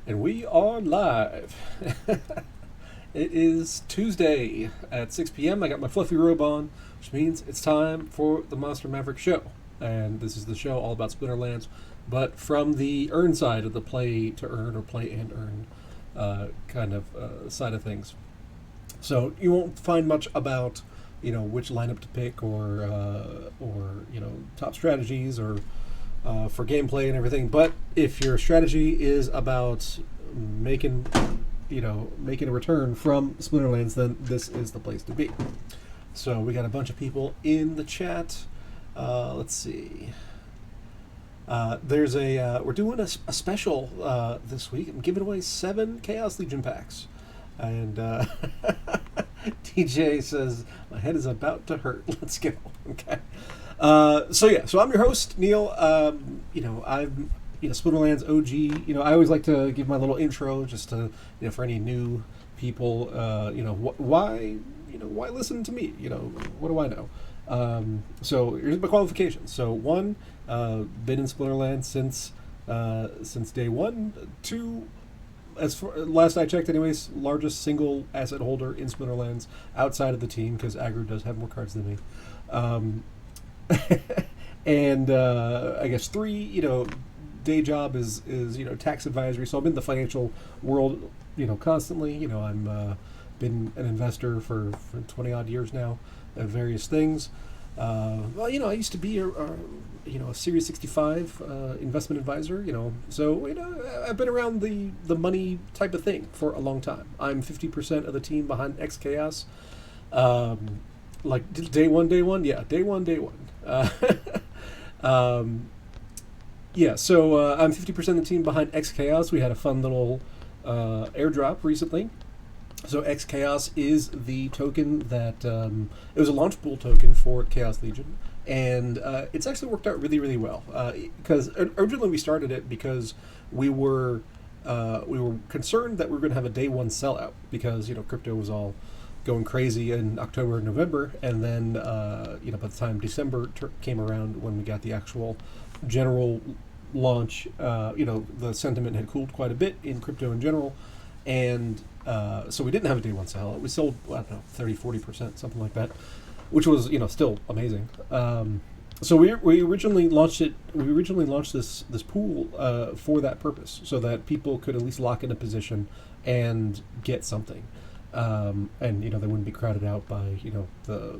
And we are live. It is Tuesday at 6 p.m. I got my fluffy robe on, which means it's time for the Monster Maverick show. And this is the show all about Splinterlands, but from the earn side of the play to earn or play and earn side of things. So you won't find much about which lineup to pick or top strategies or for gameplay and everything. But if your strategy is about making a return from Splinterlands, then this is the place to be. So we got a bunch of people in the chat. Let's see. We're doing a special this week. I'm giving away 7 Chaos Legion packs, and DJ says my head is about to hurt. Let's go. Okay. So I'm your host, Neil. I'm Splinterlands OG. I always like to give my little intro just to for any new people. Why listen to me? What do I know? So here's my qualifications. So 1, been in Splinterlands since day 1. 2, as far, last I checked, anyways, largest single asset holder in Splinterlands outside of the team, because Aggro does have more cards than me. And I guess 3, day job is tax advisory. So I'm in the financial world, constantly. I'm been an investor for 20 odd years now at various things. I used to be a Series 65 investment advisor. So I've been around the money type of thing for a long time. I'm 50% of the team behind X Chaos. Like day one, yeah, day one. So I'm 50% of the team behind X Chaos. We had a fun little airdrop recently. So X Chaos is the token that it was a launch pool token for Chaos Legion, and it's actually worked out really, really well. Because originally we started it because we were concerned that we were going to have a day one sellout, because crypto was all going crazy in October and November, and then by the time December came around, when we got the actual general launch, the sentiment had cooled quite a bit in crypto in general, and so we didn't have a day one sellout. We sold 30-40%, something like that, which was still amazing. So we originally launched it. We originally launched this pool for that purpose, so that people could at least lock in a position and get something. And they wouldn't be crowded out by the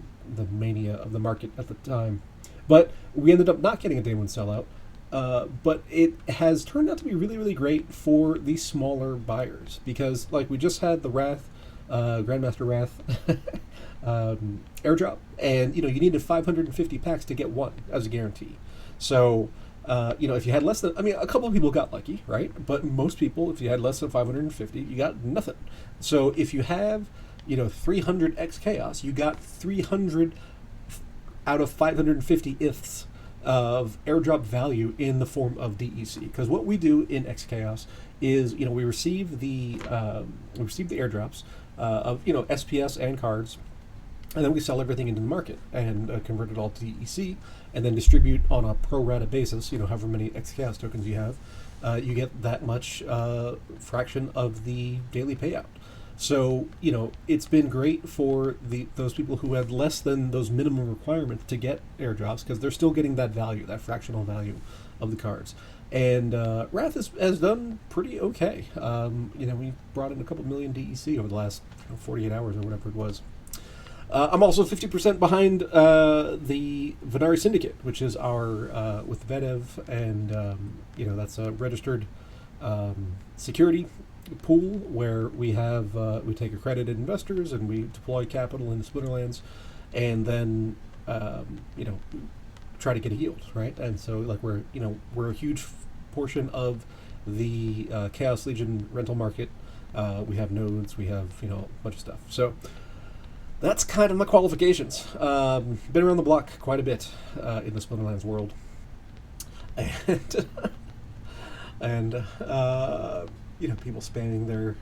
mania of the market at the time. But we ended up not getting a day one sellout. But it has turned out to be really, really great for the smaller buyers, because we just had the Wrath, Grandmaster Wrath airdrop, and you needed 550 packs to get one as a guarantee. So if you had less than, a couple of people got lucky, right? But most people, if you had less than 550, you got nothing. So if you have, 300 X Chaos, you got 300 out of 550 ifs of airdrop value in the form of DEC. Because what we do in X Chaos is, we receive the airdrops of SPS and cards, and then we sell everything into the market and convert it all to DEC, and then distribute on a pro rata basis. However many X Chaos tokens you have, you get that much fraction of the daily payout. So it's been great for those people who had less than those minimum requirements to get airdrops, because they're still getting that value, that fractional value of the cards. And Wrath has done pretty okay. We brought in a couple million DEC over the last 48 hours or whatever it was. I'm also 50% behind the Venari Syndicate, which is our with Vedev, and that's a registered security pool where we have we take accredited investors and we deploy capital into Splinterlands, and then try to get a yield, right? And so we're a huge portion of the Chaos Legion rental market. We have nodes, we have a bunch of stuff. So that's kind of my qualifications. Been around the block quite a bit in the Splinterlands world, and people spamming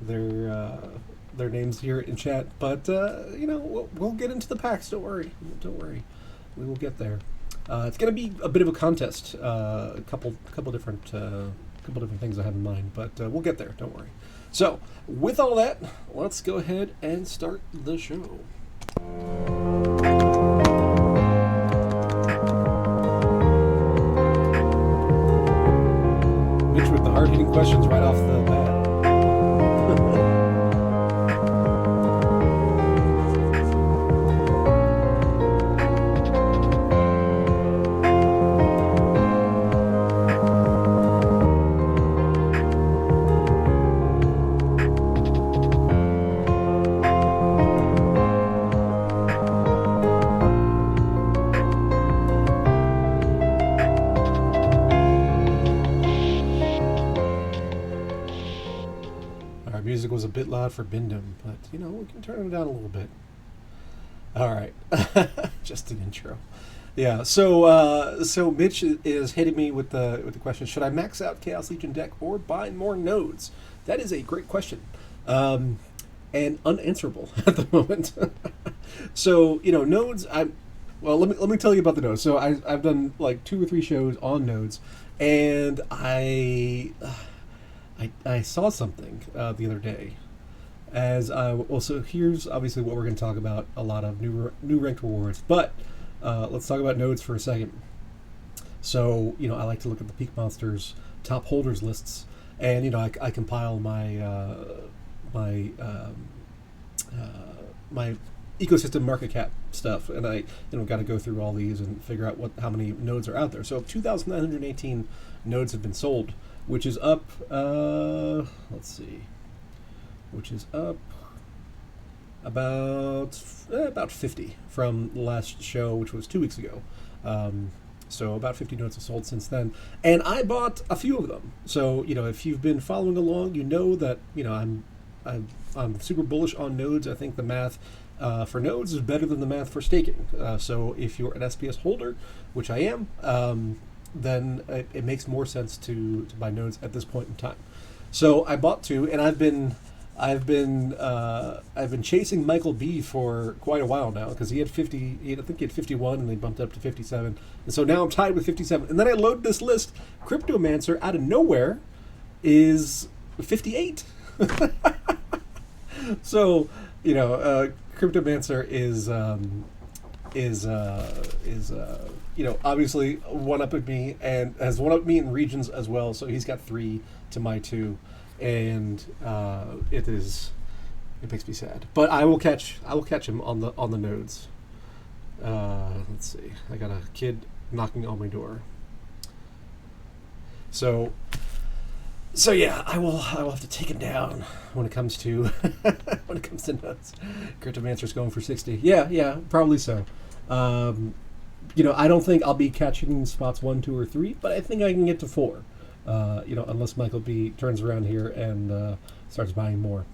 their names here in chat. But we'll get into the packs. Don't worry. We will get there. It's going to be a bit of a contest. A couple different a couple different things I have in mind, but we'll get there. Don't worry. So, with all that, let's go ahead and start the show. Mitch with the hard-hitting questions right off the bat. Music was a bit loud for Bindum, but you know, we can turn it down a little bit. All right. Just an intro. Yeah, so Mitch is hitting me with the question, should I max out Chaos Legion deck or buy more nodes? That is a great question. And unanswerable at the moment. So, you know, nodes, let me tell you about the nodes. So I've done like 2 or 3 shows on nodes, and I saw something the other day. So here's obviously what we're going to talk about, a lot of new ranked rewards, but let's talk about nodes for a second. So, you know, I like to look at the Peak Monsters top holders lists, and, you know, I compile my my ecosystem market cap stuff, and I, you know, got to go through all these and figure out how many nodes are out there. So 2,918 nodes have been sold, which is up, which is up about 50 from the last show, which was 2 weeks ago. So about 50 nodes have sold since then, and I bought a few of them. So, you know, if you've been following along, you know that, you know, I'm super bullish on nodes. I think the math for nodes is better than the math for staking. So if you're an SPS holder, which I am, then it makes more sense to buy nodes at this point in time. So I bought 2, and I've been chasing Michael B for quite a while now, because he had 50. I think he had 51, and they bumped up to 57, and so now I'm tied with 57. And then I load this list. Cryptomancer out of nowhere is 58. So, you know, Cryptomancer is you know, obviously one-upping me, and has one-upped me in regions as well. So he's got 3 to my 2, and it makes me sad. But I will catch him on the nodes. Let's see. I got a kid knocking on my door. So yeah, I will have to take him down when it comes to nodes. Cryptomancer's going for 60. Yeah, probably so. You know, I don't think I'll be catching spots 1, 2, or 3, but I think I can get to 4. You know, unless Michael B turns around here and starts buying more.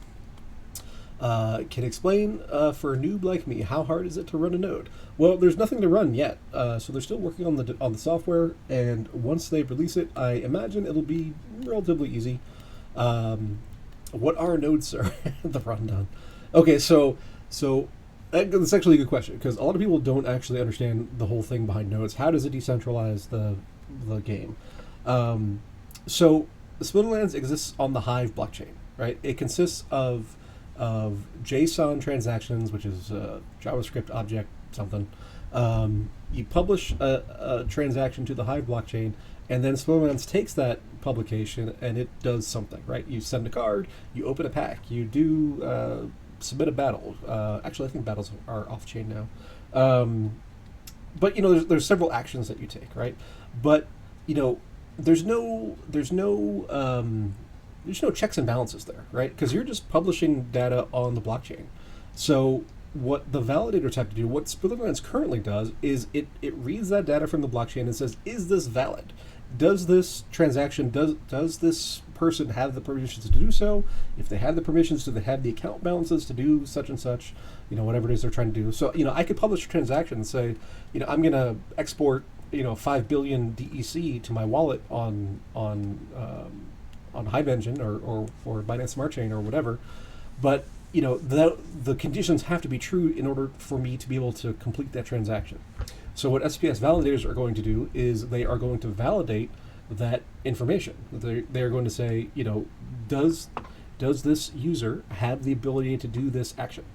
Can explain for a noob like me, how hard is it to run a node? Well, there's nothing to run yet, so they're still working on the software, and once they release it, I imagine it'll be relatively easy. What are nodes, sir? The rundown. Okay, so that's actually a good question, because a lot of people don't actually understand the whole thing behind nodes. How does it decentralize the game? So Splinterlands exists on the Hive blockchain, right? It consists of JSON transactions, which is a JavaScript object something. You publish a transaction to the Hive blockchain, and then Splinterlands takes that publication and it does something, right? You send a card, you open a pack, you do submit a battle. Actually, I think battles are off chain now. But, you know, there's several actions that you take, right? But, you know, there's no checks and balances there, right? Because you're just publishing data on the blockchain. So what the validators have to do, what Splinterlands currently does, is it reads that data from the blockchain and says, is this valid? Does this transaction, does this person have the permissions to do so? If they have the permissions, do they have the account balances to do such and such, you know, whatever it is they're trying to do? So, you know, I could publish a transaction and say, you know, I'm going to export, you know, 5 billion DEC to my wallet on Hive Engine or Binance Smart Chain or whatever, but, you know, the conditions have to be true in order for me to be able to complete that transaction. So what SPS validators are going to do is they are going to validate that information. They're going to say, does this user have the ability to do this action?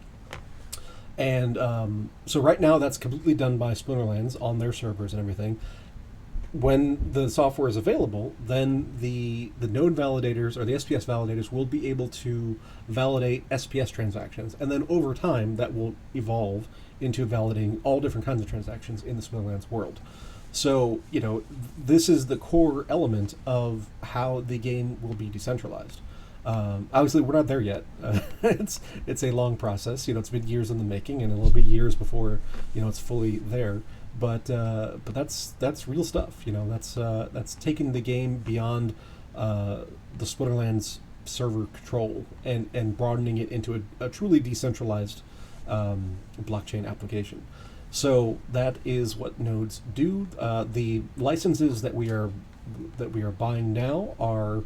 And so right now that's completely done by Splinterlands on their servers and everything. When the software is available, then the node validators or the SPS validators will be able to validate SPS transactions, and then over time that will evolve into validating all different kinds of transactions in the Splinterlands world. So this is the core element of how the game will be decentralized. Obviously, we're not there yet. It's a long process. It's been years in the making, and it'll be years before it's fully there. But that's real stuff. That's taking the game beyond the Splinterlands server control and broadening it into a truly decentralized blockchain application. So that is what nodes do. The licenses that we are buying now are,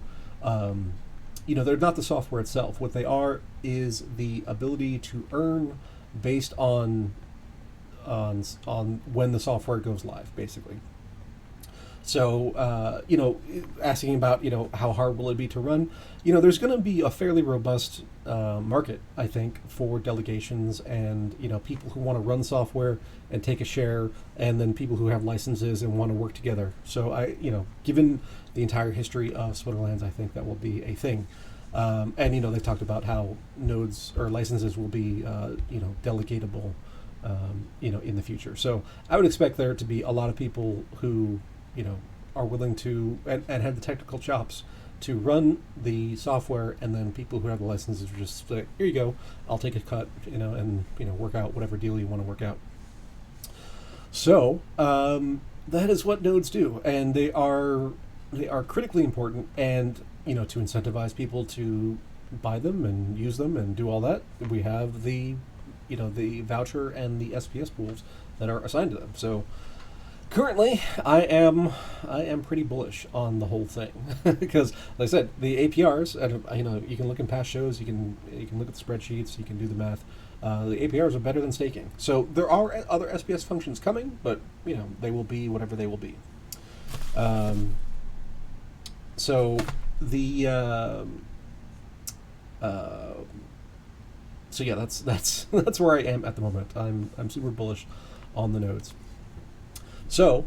they're not the software itself. What they are is the ability to earn based on when the software goes live, basically. So, asking about, how hard will it be to run? There's going to be a fairly robust market, I think, for delegations and, people who want to run software and take a share, and then people who have licenses and want to work together. So given the entire history of Splinterlands, I think that will be a thing. And, they've talked about how nodes or licenses will be, delegatable, in the future. So I would expect there to be a lot of people who, are willing to and have the technical chops to run the software, and then people who have the licenses are just say, here you go, I'll take a cut, and work out whatever deal you want to work out. So that is what nodes do, and they are critically important, and to incentivize people to buy them and use them and do all that, we have the voucher and the SPS pools that are assigned to them. So currently, I am pretty bullish on the whole thing because, like I said, the APRs. You can look in past shows. You can look at the spreadsheets. You can do the math. The APRs are better than staking. So there are other SPS functions coming, but they will be whatever they will be. So the so yeah, that's where I am at the moment. I'm super bullish on the nodes. So,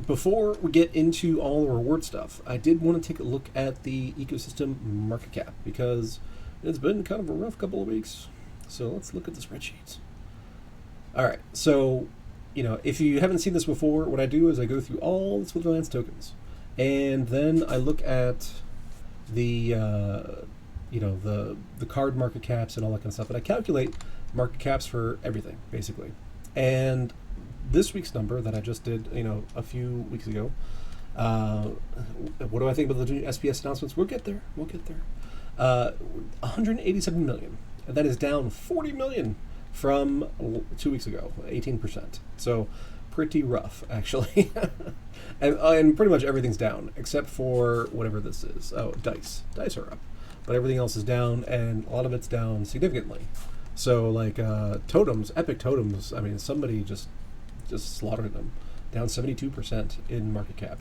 before we get into all the reward stuff, I did want to take a look at the ecosystem market cap because it's been kind of a rough couple of weeks. So let's look at the spreadsheets. All right, so if you haven't seen this before, what I do is I go through all the Splinterlands tokens, and then I look at the the card market caps and all that kind of stuff, and I calculate market caps for everything basically. And this week's number that I just did, a few weeks ago, what do I think about the new SPS announcements? We'll get there. 187 million. And that is down 40 million from 2 weeks ago, 18%. So pretty rough, actually. and pretty much everything's down, except for whatever this is. Oh, dice. Dice are up. But everything else is down, and a lot of it's down significantly. So, like, totems, epic totems, I mean, somebody just slaughtered them. Down 72% in market cap.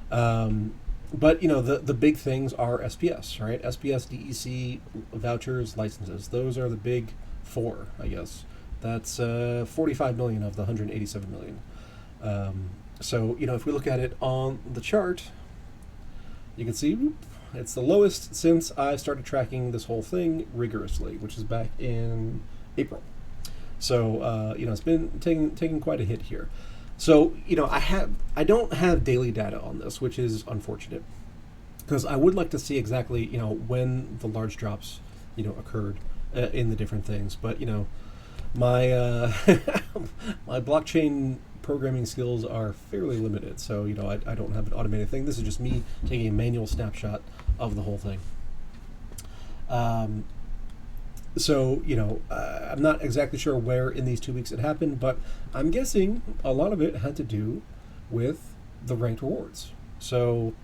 But, the big things are SPS, right? SPS, DEC, vouchers, licenses. Those are the big four, I guess. That's 45 million of the 187 million. So, if we look at it on the chart, you can see it's the lowest since I started tracking this whole thing rigorously, which is back in April. So, it's been taking quite a hit here. So, I don't have daily data on this, which is unfortunate, because I would like to see exactly, when the large drops, occurred in the different things. But, my my blockchain programming skills are fairly limited, so I don't have an automated thing. This is just me taking a manual snapshot of the whole thing. So I'm not exactly sure where in these 2 weeks it happened, but I'm guessing a lot of it had to do with the ranked rewards. So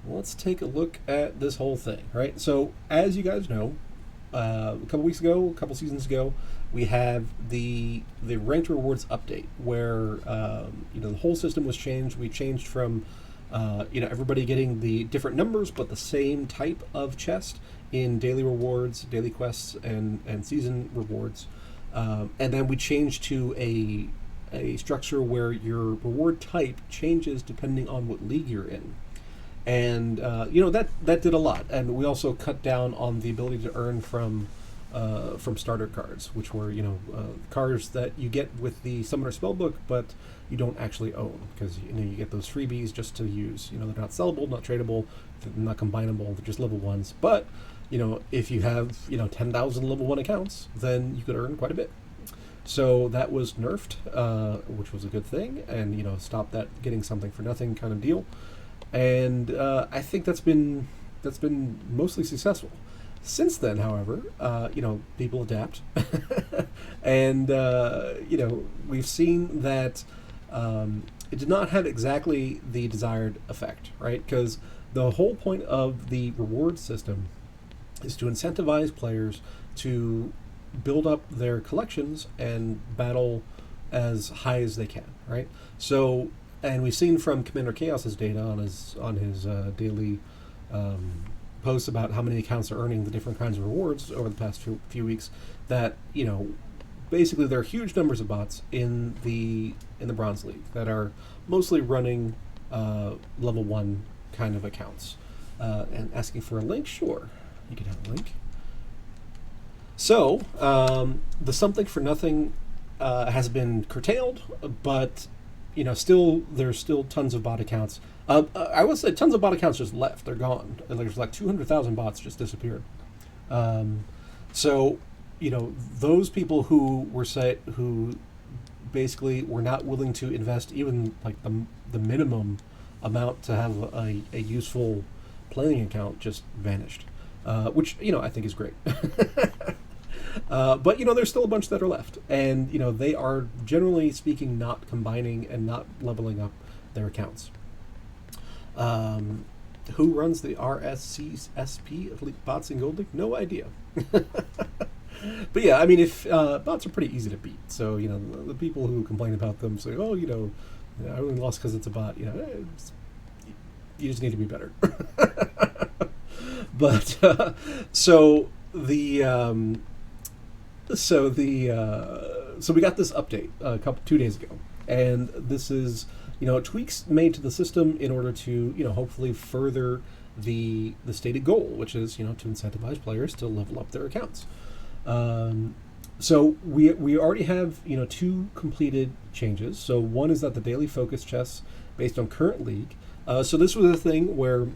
let's take a look at this whole thing, right? So as you guys know, a couple weeks ago, a couple seasons ago, we have the ranked rewards update where the whole system was changed. We changed from everybody getting the different numbers but the same type of chest in daily rewards, daily quests, and season rewards, and then we changed to a structure where your reward type changes depending on what league you're in. And that did a lot, and we also cut down on the ability to earn from starter cards, which were cards that you get with the Summoner Spellbook, but you don't actually own, because you get those freebies just to use. They're not sellable, not tradable, they're not combinable. They're just level ones. But if you have 10,000 level 1 accounts, then you could earn quite a bit. So that was nerfed, which was a good thing, and stopped that getting something for nothing kind of deal. And I think that's been mostly successful. Since then, however, people adapt, and we've seen that it did not have exactly the desired effect, right? Because the whole point of the reward system is to incentivize players to build up their collections and battle as high as they can, right? So. And we've seen from Commander Chaos's data on his daily posts about how many accounts are earning the different kinds of rewards over the past few weeks that basically there are huge numbers of bots in the Bronze League that are mostly running level 1 kind of accounts. And asking for a link, sure, you can have a link. So the something for nothing has been curtailed, but there's still tons of bot accounts. I will say tons of bot accounts just left. They're gone. There's like 200,000 bots just disappeared. So, those people who basically were not willing to invest even like the minimum amount to have a useful playing account just vanished, which I think is great. But there's still a bunch that are left, and they are generally speaking not combining and not leveling up their accounts. Who runs the RSCSP Elite Bots in Gold League? No idea. But yeah, I mean, if bots are pretty easy to beat, so the people who complain about them say, "Oh, I only lost because it's a bot," you just need to be better. But so we got this update 2 days ago, and this is tweaks made to the system in order to hopefully further the stated goal, which is to incentivize players to level up their accounts. So we already have 2 completed changes. So one is that the daily focus chests based on current league. So this was a thing where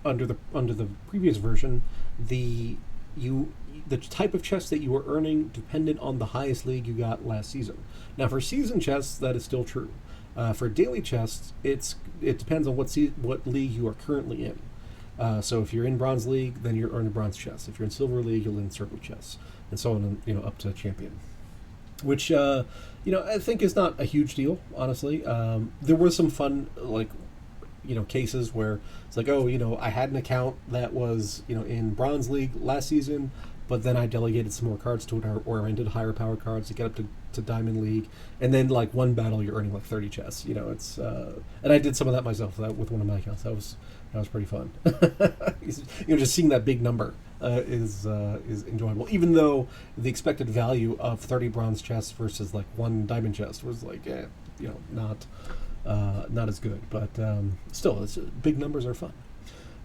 under the previous version, the type of chest that you were earning depended on the highest league you got last season. Now, for season chests, that is still true. For daily chests, it depends on what league you are currently in. So if you're in Bronze League, then you'll earn a bronze chest. If you're in Silver League, you'll earn silver chests, and so on, up to champion. Which I think is not a huge deal, honestly. There was some fun cases where it's like, I had an account that was in Bronze League last season, but then I delegated some more cards to it, or I did higher power cards to get up to Diamond League, and then like one battle you're earning like 30 chests. It's and I did some of that myself with one of my accounts. That was pretty fun. Just seeing that big number is enjoyable, even though the expected value of 30 bronze chests versus like one diamond chest was like not as good, but still, big numbers are fun.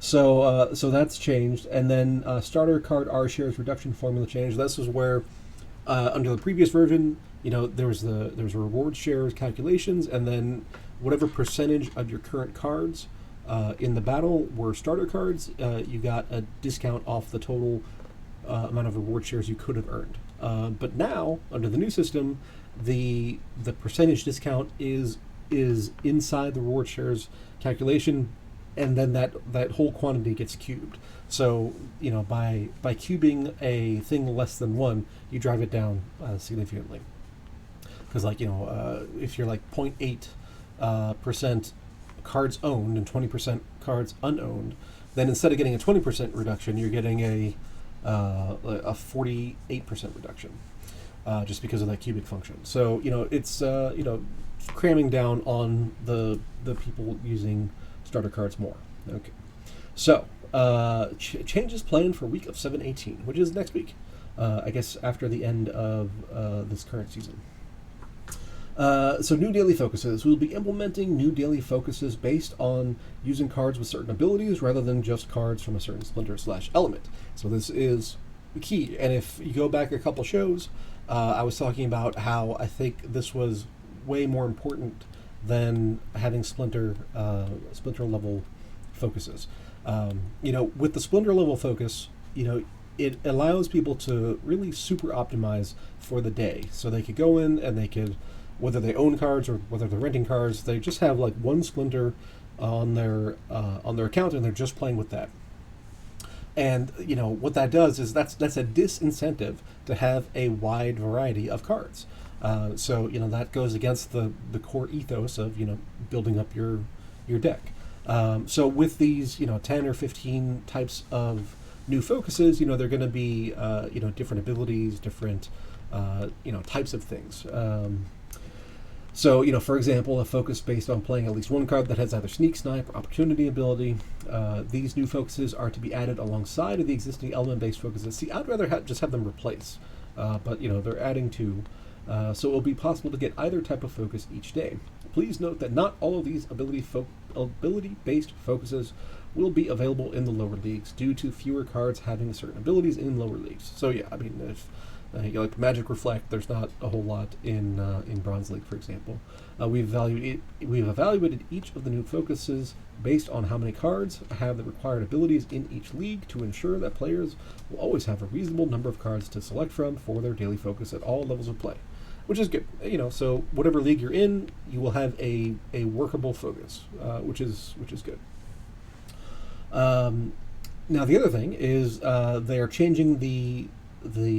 So that's changed, and then starter card R shares reduction formula changed. This is where under the previous version, there was reward shares calculations, and then whatever percentage of your current cards in the battle were starter cards, you got a discount off the total amount of reward shares you could have earned. But now, under the new system, the percentage discount is inside the reward shares calculation, and then that whole quantity gets cubed. So by cubing a thing less than 1, you drive it down significantly. Because if you're like 0.8% cards owned and 20% cards unowned, then instead of getting a 20% reduction, you're getting a a 48% reduction, just because of that cubic function. So it's cramming down on the people using starter cards more. Okay, so changes planned for week of 7/18, which is next week. I guess after the end of this current season. So new daily focuses. We'll be implementing new daily focuses based on using cards with certain abilities rather than just cards from a certain splinter/element. So this is the key. And if you go back a couple shows, I was talking about how I think this was way more important than having splinter level focuses. With the splinter level focus, it allows people to really super optimize for the day. So they could go in and they could, whether they own cards or whether they're renting cards, they just have like one splinter on their account and they're just playing with that. And what that does is that's a disincentive to have a wide variety of cards. So that goes against the core ethos of building up your deck. So with these 10 or 15 types of new focuses, they're going to be different abilities, different types of things. So, for example, a focus based on playing at least one card that has either Sneak, Snipe, or Opportunity ability. These new focuses are to be added alongside of the existing element-based focuses. See, I'd rather just have them replace, but, they're adding two. So it will be possible to get either type of focus each day. Please note that not all of these ability-based focuses will be available in the lower leagues due to fewer cards having certain abilities in lower leagues. So, yeah, I mean, if like Magic Reflect, there's not a whole lot in Bronze League, for example. We've evaluated each of the new focuses based on how many cards have the required abilities in each league to ensure that players will always have a reasonable number of cards to select from for their daily focus at all levels of play, which is good. So whatever league you're in, you will have a workable focus, which is good. Now the other thing is they are changing the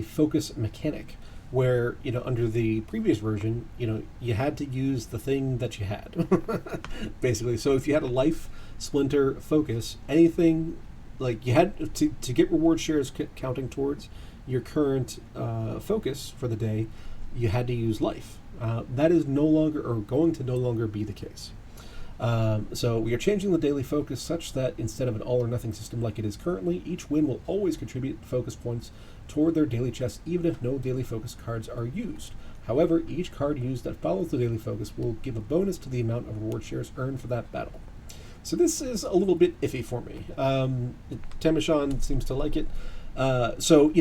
focus mechanic, where under the previous version you had to use the thing that you had basically. So if you had a life, splinter, focus, anything, like you had to get reward shares counting towards your current focus for the day, you had to use life. That is no longer, or going to no longer be the case. So we are changing the daily focus such that instead of an all or nothing system like it is currently, each win will always contribute focus points toward their daily chest, even if no daily focus cards are used. However, each card used that follows the daily focus will give a bonus to the amount of reward shares earned for that battle. So this is a little bit iffy for me. Temeshan seems to like it. So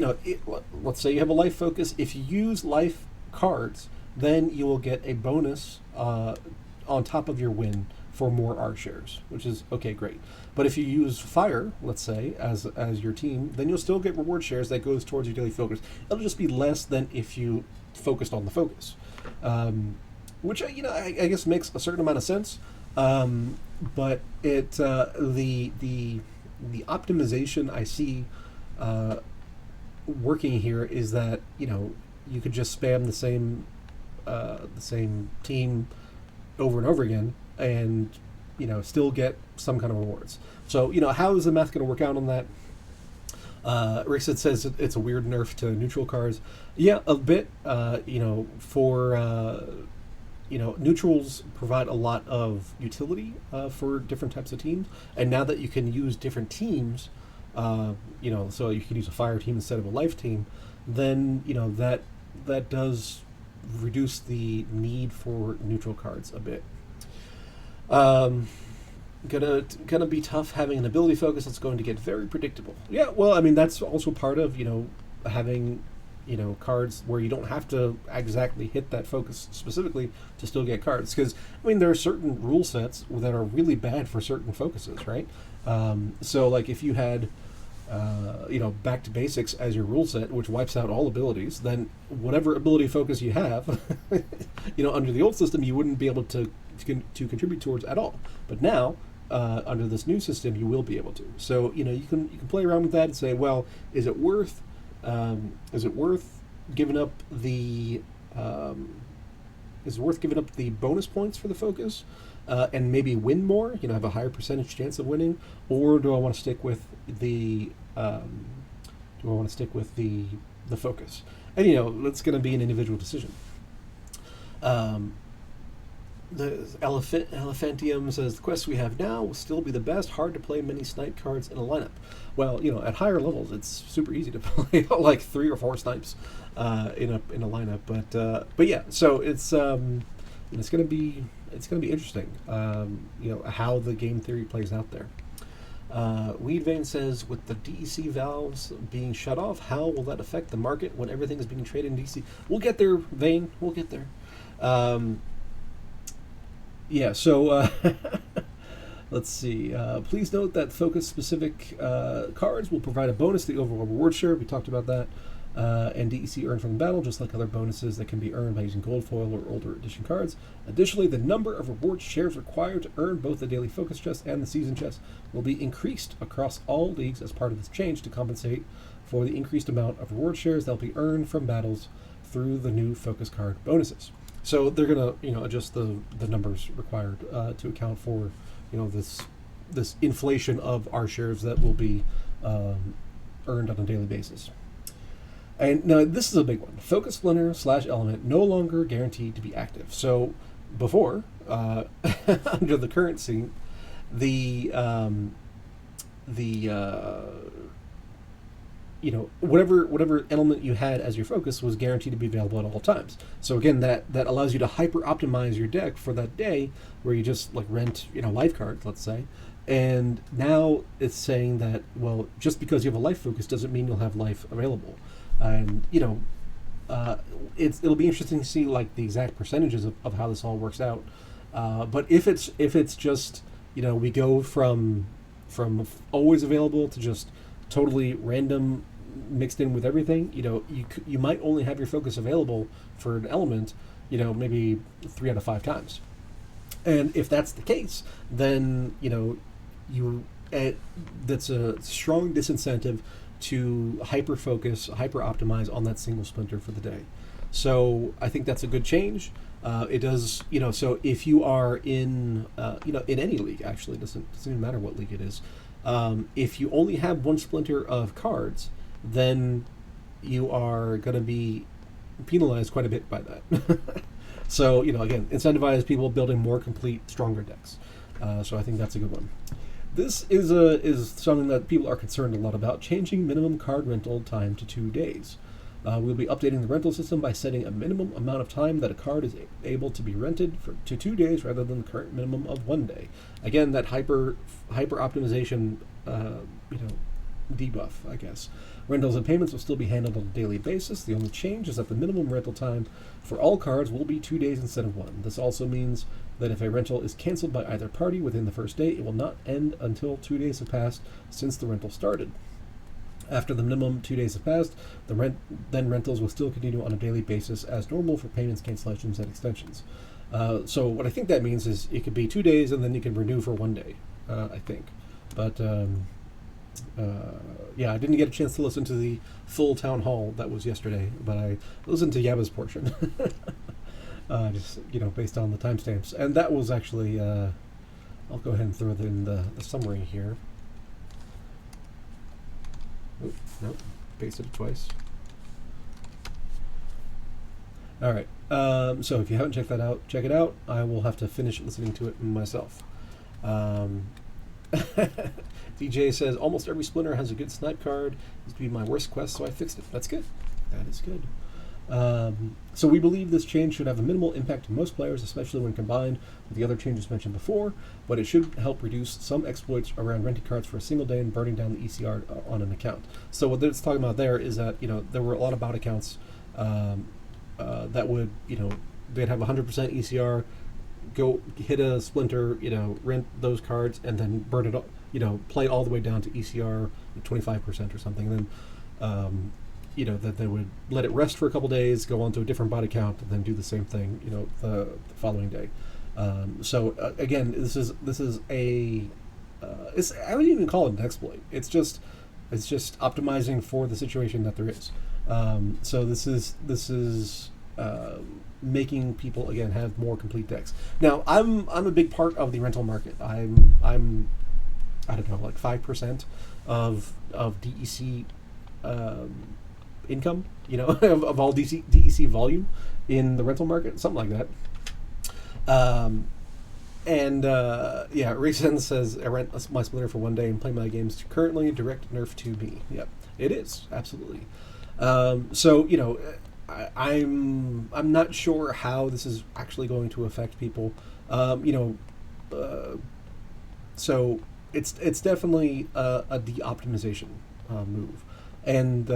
let's say you have a life focus. If you use life cards, then you will get a bonus on top of your win for more R shares, which is okay, great. But if you use fire, let's say, as your team, then you'll still get reward shares that goes towards your daily focus. It'll just be less than if you focused on the focus, which I guess makes a certain amount of sense. But it the optimization I see working here is that you could just spam the same team over and over again and still get some kind of rewards. So how is the math going to work out on that? Rixit says it's a weird nerf to neutral cards. Yeah, a bit. Neutrals provide a lot of utility for different types of teams, and now that you can use different teams, so you can use a fire team instead of a life team, then that does reduce the need for neutral cards a bit. Gonna be tough having an ability focus that's going to get very predictable. Yeah, well, I mean that's also part of having cards where you don't have to exactly hit that focus specifically to still get cards, because there are certain rule sets that are really bad for certain focuses, right? So like if you had back to basics as your rule set, which wipes out all abilities, then whatever ability focus you have, under the old system, you wouldn't be able to contribute towards at all. But now, under this new system, you will be able to. So you can play around with that and say, well, is it worth giving up the bonus points for the focus? And maybe win more, have a higher percentage chance of winning, or do I want to stick with the Do I want to stick with the focus? And you know, it's going to be an individual decision. Um, the Elephantium says the quests we have now will still be the best. Hard to play many snipe cards in a lineup. Well, you know, at higher levels, it's super easy to play like 3 or 4 snipes in a lineup. But yeah, so it's going to be interesting. You know, how the game theory plays out there. Weed Vein says, with the DEC valves being shut off, how will that affect the market when everything is being traded in DEC? We'll get there, Vein. We'll get there. Yeah, so let's see. Please note that focus-specific cards will provide a bonus to the overall reward share. We talked about that. And DEC earned from the battle, just like other bonuses that can be earned by using gold foil or older edition cards. Additionally, the number of reward shares required to earn both the daily focus chest and the season chest will be increased across all leagues as part of this change to compensate for the increased amount of reward shares that will be earned from battles through the new focus card bonuses. So they're going to, adjust the numbers required to account for, this inflation of our shares that will be earned on a daily basis. And now this is a big one. Focus Splinter / Element no longer guaranteed to be active. So before, under the currency, whatever element you had as your focus was guaranteed to be available at all times. So again, that allows you to hyper optimize your deck for that day where you just like rent, life cards, let's say. And now it's saying that, well, just because you have a life focus doesn't mean you'll have life available. And it'll be interesting to see like the exact percentages of how this all works out. But if it's just we go from always available to just totally random mixed in with everything, you might only have your focus available for an element, maybe 3 out of 5 times. And if that's the case, then that's a strong disincentive to hyper focus, hyper optimize on that single splinter for the day. So I think that's a good change. It does, so if you are in any league, actually, doesn't even matter what league it is. If you only have one splinter of cards, then you are going to be penalized quite a bit by that. So, again, incentivize people building more complete, stronger decks. So I think that's a good one. This is something that people are concerned a lot about, changing minimum card rental time to 2 days. We'll be updating the rental system by setting a minimum amount of time that a card is able to be rented to 2 days rather than the current minimum of 1 day. Again, that hyper optimization, debuff, I guess. Rentals and payments will still be handled on a daily basis. The only change is that the minimum rental time for all cards will be 2 days instead of 1. This also means that if a rental is canceled by either party within the first day, it will not end until 2 days have passed since the rental started. After the minimum 2 days have passed, then rentals will still continue on a daily basis as normal for payments, cancellations, and extensions. So what I think that means is it could be 2 days and then you can renew for 1 day, I think. But I didn't get a chance to listen to the full town hall that was yesterday, but I listened to Yaba's portion. Just based on the timestamps, and that was actually I'll go ahead and throw in the summary here. Nope, pasted it twice. All right, so if you haven't checked that out, check it out. I will have to finish listening to it myself. DJ says almost every splinter has a good snipe card. Used to be my worst quest, so I fixed it. That's good. That is good. So we believe this change should have a minimal impact on most players, especially when combined with the other changes mentioned before, but it should help reduce some exploits around renting cards for a single day and burning down the ECR on an account. So what it's talking about there is that, there were a lot of bot accounts that would, they'd have 100% ECR, go hit a splinter, rent those cards, and then burn it, play all the way down to ECR 25% or something, and then that they would let it rest for a couple days, go on to a different bot account, and then do the same thing, the following day. Again, this is a I wouldn't even call it an exploit. It's just optimizing for the situation that there is. So this is making people again have more complete decks. Now I'm a big part of the rental market. I'm I don't know, like 5% of DEC income, of all DEC volume in the rental market, something like that. Raysen says, I rent my splitter for one day and play my games currently. Direct nerf to me. Yep, it is, absolutely. I'm not sure how this is actually going to affect people. So it's definitely a de-optimization move, and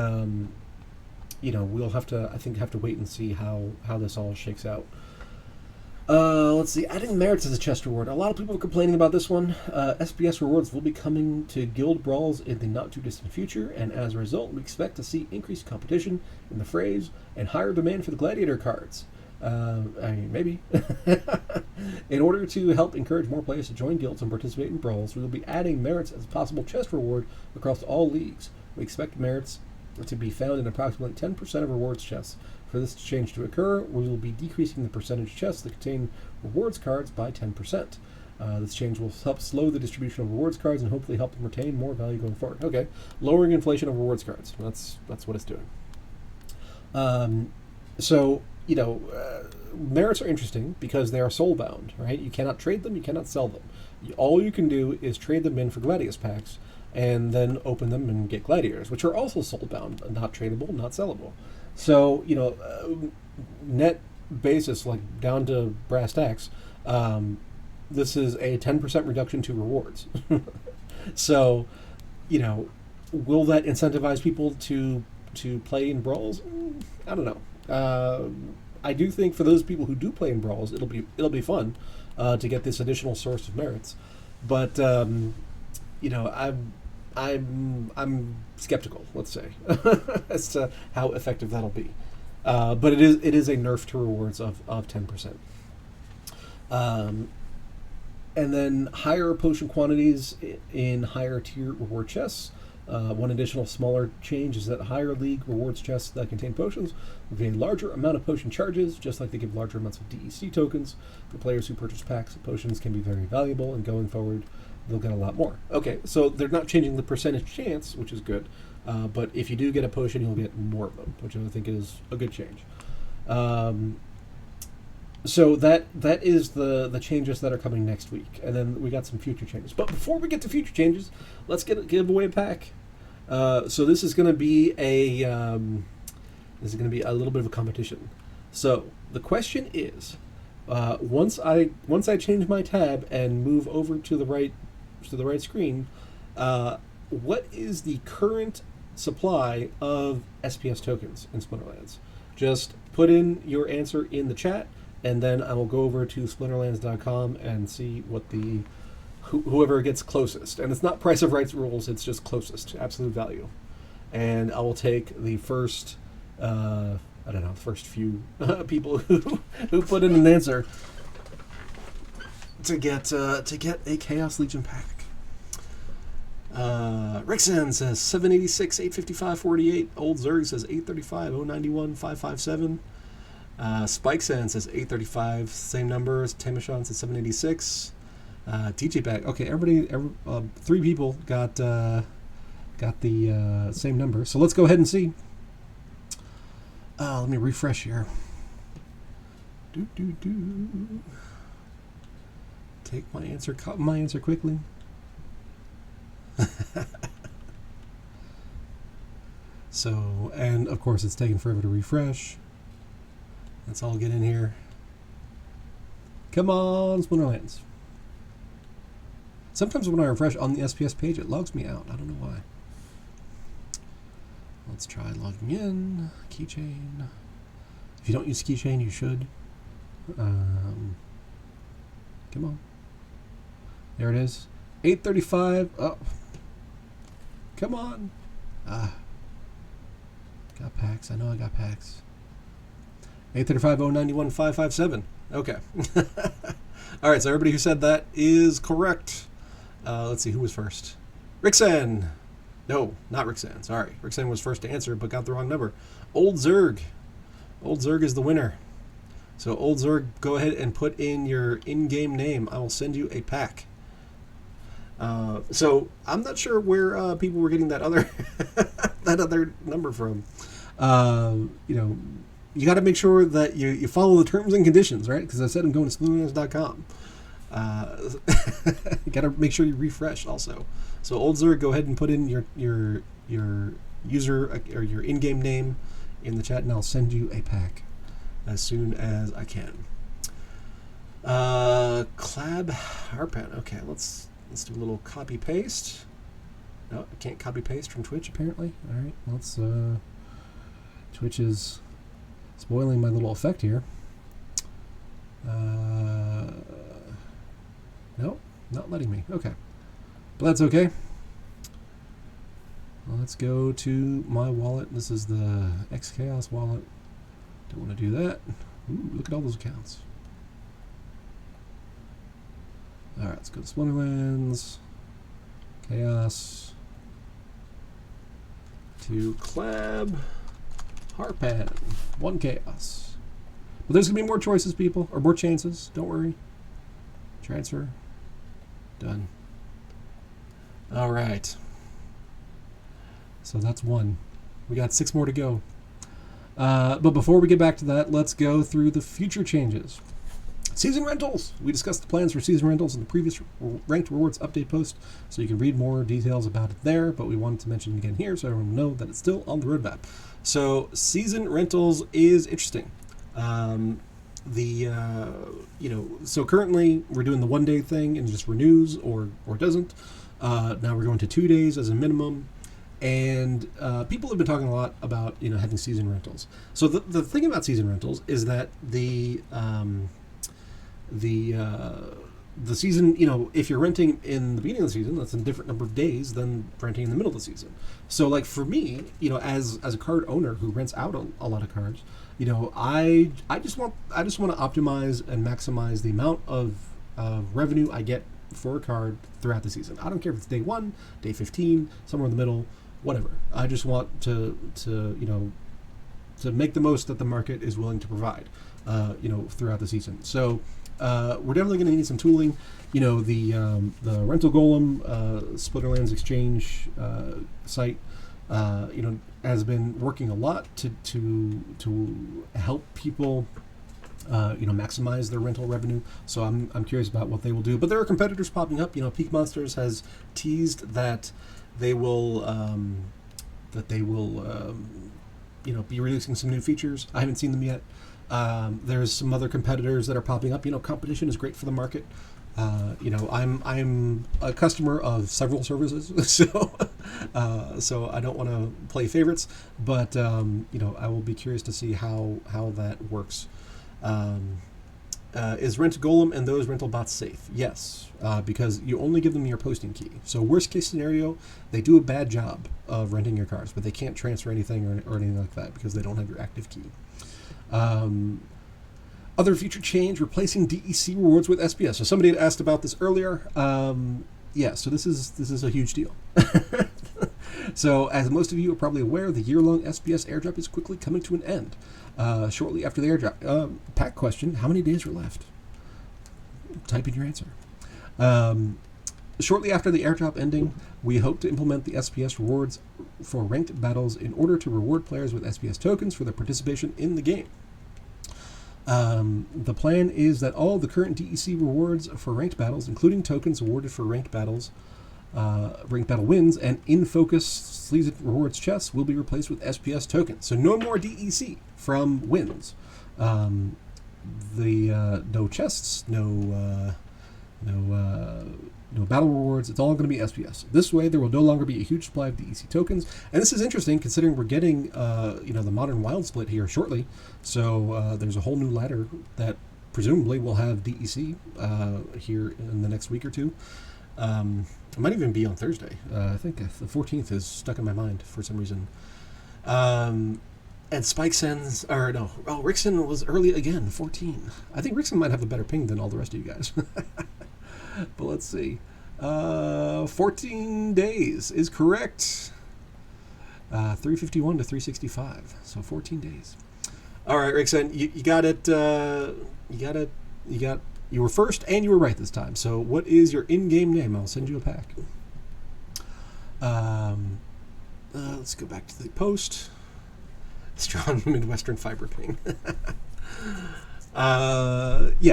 we'll have to wait and see how this all shakes out. Let's see. Adding merits as a chest reward. A lot of people are complaining about this one. SPS Rewards will be coming to Guild Brawls in the not-too-distant future, and as a result, we expect to see increased competition in the frays and higher demand for the Gladiator cards. Maybe. In order to help encourage more players to join guilds and participate in brawls, we will be adding merits as a possible chest reward across all leagues. We expect merits to be found in approximately 10% of rewards chests. For this change to occur, we will be decreasing the percentage chests that contain rewards cards by 10%. This change will help slow the distribution of rewards cards and hopefully help them retain more value going forward. Okay, lowering inflation of rewards cards. That's what it's doing. Merits are interesting because they are soul-bound, right? You cannot trade them, you cannot sell them. All you can do is trade them in for Gladius packs and then open them and get Gladiators, which are also soul-bound, not tradable, not sellable. So, net basis, like down to brass tacks, this is a 10% reduction to rewards. So, will that incentivize people to play in brawls? I don't know. I do think for those people who do play in brawls, it'll be fun to get this additional source of merits. But I'm skeptical, let's say, as to how effective that'll be. But it is a nerf to rewards of 10%. And then higher potion quantities in higher tier reward chests. One additional smaller change is that higher league rewards chests that contain potions will give a larger amount of potion charges, just like they give larger amounts of DEC tokens. For players who purchase packs, potions can be very valuable, and going forward, they'll get a lot more. Okay, so they're not changing the percentage chance, which is good, but if you do get a potion, you'll get more of them, which I think is a good change. So that is the changes that are coming next week, and then we got some future changes. But before we get to future changes, let's give away a pack. So this is going to be a little bit of a competition. So the question is, once I change my tab and move over to the right screen, what is the current supply of SPS tokens in Splinterlands? Just put in your answer in the chat, and then I will go over to splinterlands.com and see what whoever gets closest. And it's not price of rights rules, it's just closest, absolute value. And I will take the first, first few people who put in an answer to get a Chaos Legion pack. Rickson says 786, 855, 48. Old Zerg says 835, 091, 557. Spikeson says 835, same numbers. Tamashon says 786. DJ Bag. Okay, everybody, 3 people got the same number. So let's go ahead and see. Let me refresh here. Take my answer. Copy my answer quickly. So, and of course, it's taking forever to refresh. Let's all get in here. Come on, Splinterlands. Sometimes when I refresh on the SPS page, it logs me out. I don't know why. Let's try logging in. Keychain. If you don't use Keychain, you should. Come on. There it is. 835. Oh. Come on. Got packs. I know I got packs. 835, 091, 557. Okay. All right, so everybody who said that is correct. Let's see, who was first? Rickson. No, not Rickson. Sorry. Rickson was first to answer, but got the wrong number. Old Zerg. Old Zerg is the winner. So, Old Zerg, go ahead and put in your in-game name. I will send you a pack. So, I'm not sure where people were getting that other that other number from? You got to make sure that you follow the terms and conditions, right? Because I said I'm going to spoonlands.com. You got to make sure you refresh also. So Old Zerg, go ahead and put in your user or your in-game name in the chat, and I'll send you a pack as soon as I can. Clab Harpan. Okay, let's do a little copy paste. No, I can't copy paste from Twitch apparently. All right, let's. Twitch is spoiling my little effect here. No, not letting me. Okay, but that's okay. Let's go to my wallet. This is the XChaos wallet. Don't want to do that. Ooh, look at all those accounts. All right, let's go to Splinterlands, Chaos, to Clab, Harpan, 1 Chaos. But there's gonna be more choices, people, or more chances. Don't worry. Transfer. Done. All right. So that's 1. We got 6 more to go. But before we get back to that, let's go through the future changes. Season rentals. We discussed the plans for season rentals in the previous Ranked Rewards update post, so you can read more details about it there, but we wanted to mention it again here so everyone will know that it's still on the roadmap. So season rentals is interesting. So currently we're doing the 1-day thing and just renews or doesn't. Now we're going to 2 days as a minimum. And people have been talking a lot about having season rentals. So the thing about season rentals is that the season, if you're renting in the beginning of the season, that's a different number of days than renting in the middle of the season. So like for me, as a card owner who rents out a lot of cards, I just want to optimize and maximize the amount of revenue I get for a card throughout the season. I don't care if it's day 1, day 15, somewhere in the middle, whatever. I just want to make the most that the market is willing to provide, throughout the season. So we're definitely going to need some tooling. The Rental Golem Splitterlands exchange site, has been working a lot to help people maximize their rental revenue. So I'm curious about what they will do. But there are competitors popping up. Peak Monsters has teased that they will be releasing some new features. I haven't seen them yet. There's some other competitors that are popping up. Competition is great for the market. I'm a customer of several services, so I don't want to play favorites, but I will be curious to see how that works. Is Rent Golem and those rental bots safe? Yes, because you only give them your posting key. So worst case scenario, they do a bad job of renting your cards, but they can't transfer anything or anything like that because they don't have your active key. Other feature change, replacing DEC rewards with SPS. So somebody had asked about this earlier. So this is a huge deal. So as most of you are probably aware, the year-long SPS airdrop is quickly coming to an end. Shortly after the airdrop. Pack question, how many days are left? Type in your answer. Shortly after the airdrop ending, we hope to implement the SPS rewards for ranked battles in order to reward players with SPS tokens for their participation in the game. The plan is that all the current DEC rewards for ranked battles, including tokens awarded for ranked battle wins, and in-focus sleeved rewards chests will be replaced with SPS tokens. So no more DEC from wins. No chests, no battle rewards. It's all going to be SPS. This way, there will no longer be a huge supply of DEC tokens. And this is interesting considering we're getting the Modern Wild split here shortly. So there's a whole new ladder that presumably will have DEC here in the next week or two. It might even be on Thursday. I think the 14th is stuck in my mind for some reason. And Spike sends, Rickson was early again, 14. I think Rickson might have a better ping than all the rest of you guys. But let's see. 14 days is correct. 351 to 365. So 14 days. All right, Rickson, you got it. You were first and you were right this time. So what is your in-game name? I'll send you a pack. Let's go back to the post. Strong Midwestern fiber ping.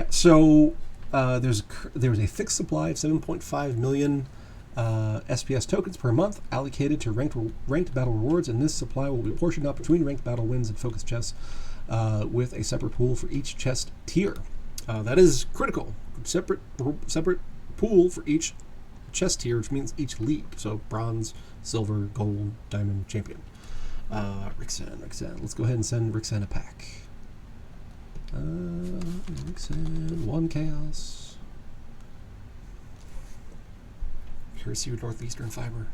So there was a fixed supply of 7.5 million SPS tokens per month allocated to ranked battle rewards, and this supply will be portioned up between ranked battle wins and focus chests with a separate pool for each chest tier. That is critical. Separate pool for each chest tier, which means each league. So bronze, silver, gold, diamond, champion. Rixan. Let's go ahead and send Rixan a pack. Rixan, 1 chaos. Courtesy of Northeastern Fiber.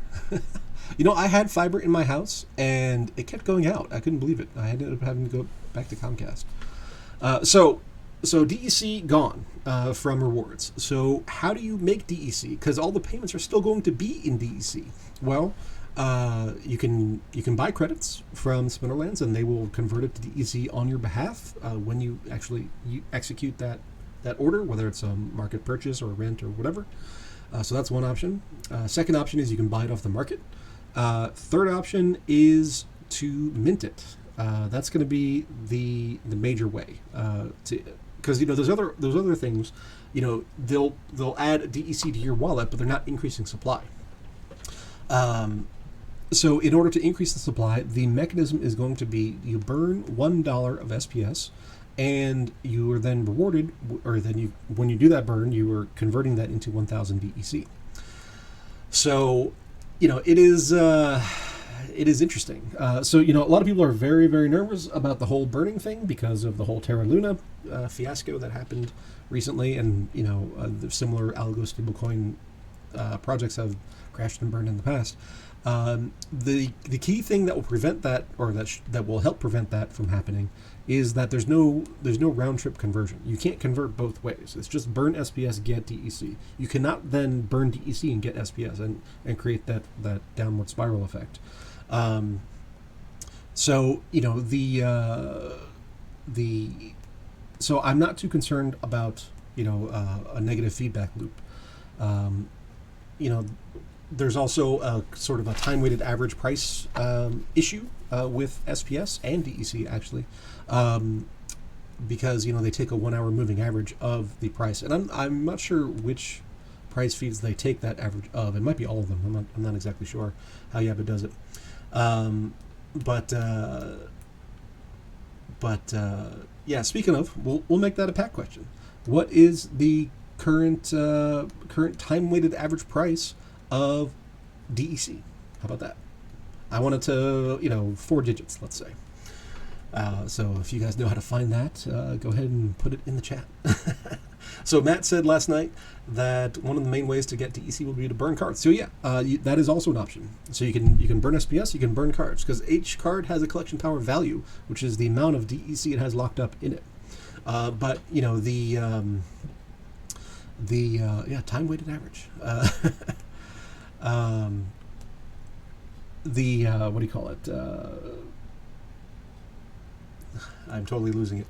I had fiber in my house, and it kept going out. I couldn't believe it. I ended up having to go back to Comcast. So DEC gone from rewards. So how do you make DEC? Because all the payments are still going to be in DEC. Well, you can buy credits from Splinterlands, and they will convert it to DEC on your behalf when you actually execute that order, whether it's a market purchase or rent or whatever. So that's one option. Second option is you can buy it off the market. Third option is to mint it. That's going to be the major way because those other things, they'll add DEC to your wallet, but they're not increasing supply. So in order to increase the supply, the mechanism is going to be you burn $1 of SPS, and you are then rewarded, or then when you do that burn, you are converting that into 1,000 DEC. So, it is interesting. So a lot of people are very, very nervous about the whole burning thing because of the whole Terra Luna fiasco that happened recently, and the similar algo stablecoin projects have crashed and burned in the past. The key thing that will prevent that, or that will help prevent that from happening, is that there's no round trip conversion. You can't convert both ways. It's just burn SPS, get DEC. You cannot then burn DEC and get SPS and create that downward spiral effect. So I'm not too concerned about a negative feedback loop. There's also a sort of a time-weighted average price issue with SPS and DEC, actually, because they take a 1 hour moving average of the price, and I'm not sure which price feeds they take that average of. It might be all of them. I'm not exactly sure how Yabba does it, yeah. Speaking of, we'll make that a pack question. What is the current time-weighted average price of DEC? How about that? I want it to 4 digits, let's say. So if you guys know how to find that, go ahead and put it in the chat. So Matt said last night that one of the main ways to get DEC will be to burn cards. So yeah, that is also an option. So you can burn SPS, you can burn cards, because each card has a collection power value, which is the amount of DEC it has locked up in it. But time weighted average. What do you call it? I'm totally losing it.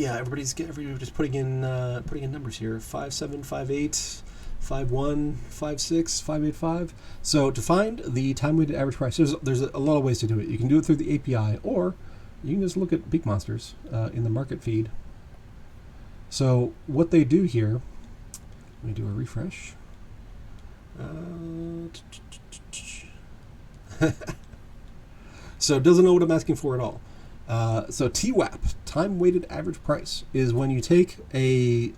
Everybody's just putting in numbers here: 5758, 51, 56, 585. So to find the time weighted average price, there's a lot of ways to do it. You can do it through the API, or you can just look at Peak Monsters in the market feed. So what they do here, let me do a refresh. So it doesn't know what I'm asking for at all. So TWAP, time weighted average price, is when you take a